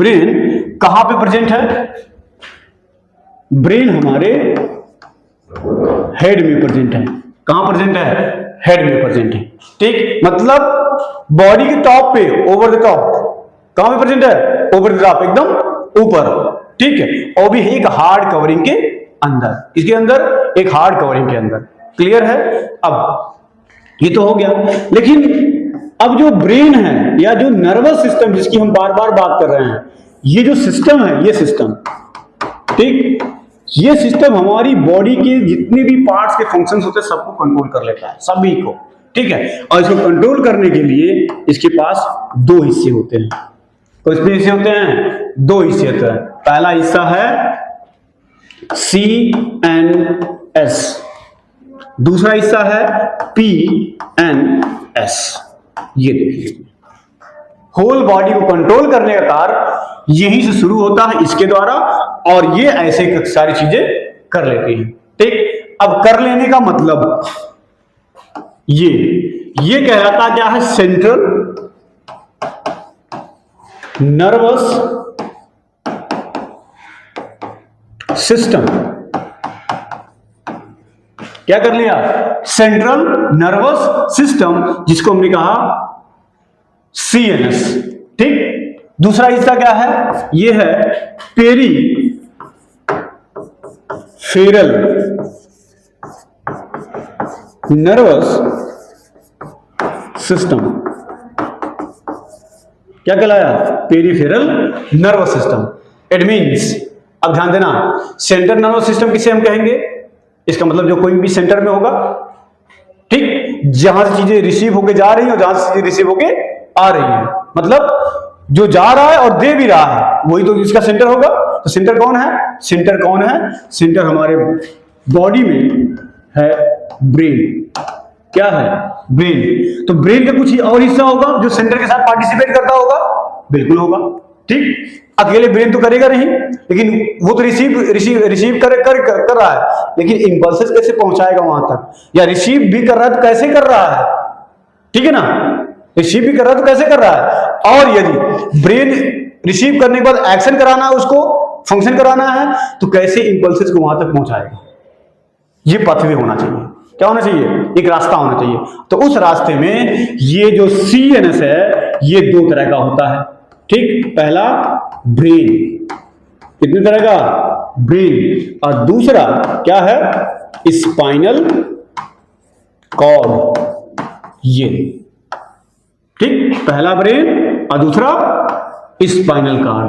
Brain कहां पे present है? ब्रेन हमारे हेड में प्रेजेंट है। कहां प्रेजेंट है? हेड में प्रेजेंट है। ठीक, मतलब बॉडी के टॉप पे, ओवर द टॉप। कहां पे प्रेजेंट है? ओवर द टॉप, एकदम ऊपर। ठीक है, और भी एक हार्ड कवरिंग के अंदर। इसके अंदर एक हार्ड कवरिंग के अंदर। क्लियर है? अब ये तो हो गया, लेकिन अब जो ब्रेन है या जो नर्वस सिस्टम जिसकी हम बार बार बात कर रहे हैं, ये जो सिस्टम है, ये सिस्टम, ठीक, ये सिस्टम हमारी बॉडी के जितने भी पार्ट्स के फंक्शंस होते हैं सबको कंट्रोल कर लेता है, सभी को। ठीक है, और इसको कंट्रोल करने के लिए इसके पास दो हिस्से होते हैं। कितने हिस्से होते हैं? दो हिस्से होते हैं। पहला हिस्सा है CNS, दूसरा हिस्सा है PNS। ये देखिए, होल बॉडी को कंट्रोल करने का कार्य यहीं से शुरू होता है, इसके द्वारा, और ये ऐसे सारी चीजें कर लेती हैं। ठीक, अब कर लेने का मतलब ये कहलाता क्या है? Central nervous system. क्या कर लिया? सेंट्रल नर्वस सिस्टम, जिसको हमने कहा CNS। ठीक, दूसरा हिस्सा क्या है? ये है पेरीफेरल नर्वस सिस्टम। क्या कहलाया? Peripheral nervous system. It means, अब ध्यान देना, सेंट्रल नर्वस सिस्टम किसे हम कहेंगे? इसका मतलब जो कोई भी सेंटर में होगा, ठीक, जहां से चीजें रिसीव होके जा रही हैं और जहां से चीजें रिसीव होके आ रही हैं, मतलब जो जा रहा है और दे भी रहा है, वही तो इसका सेंटर होगा। तो सेंटर कौन है? सेंटर कौन है? सेंटर हमारे बॉडी में है ब्रेन। क्या है? ब्रेन। तो ब्रेन का कुछ और हिस्सा होगा जो सेंटर के साथ पार्टिसिपेट करता होगा? बिल्कुल होगा। ठीक, अकेले ब्रेन तो करेगा नहीं, लेकिन वो तो रिसीव कर रहा है, लेकिन इंपल्सेस कैसे पहुंचाएगा वहां तक? या रिसीव भी कर रहा है तो कैसे कर रहा है? ठीक है ना, रिसीव भी कर रहा है तो कैसे कर रहा है? और यदि ब्रेन रिसीव करने के बाद एक्शन कराना है, उसको फंक्शन कराना है, तो कैसे इंपल्सेस को वहां तक पहुंचाएगा? ये पाथवे होना चाहिए। क्या होना चाहिए? एक रास्ता होना चाहिए। तो उस रास्ते में ये जो CNS है, ये दो तरह का होता है। ठीक, पहला ब्रेन, कितने तरह का? ब्रेन। और दूसरा क्या है? Spinal cord. ये ठीक, पहला ब्रेन और दूसरा स्पाइनल कॉर्ड।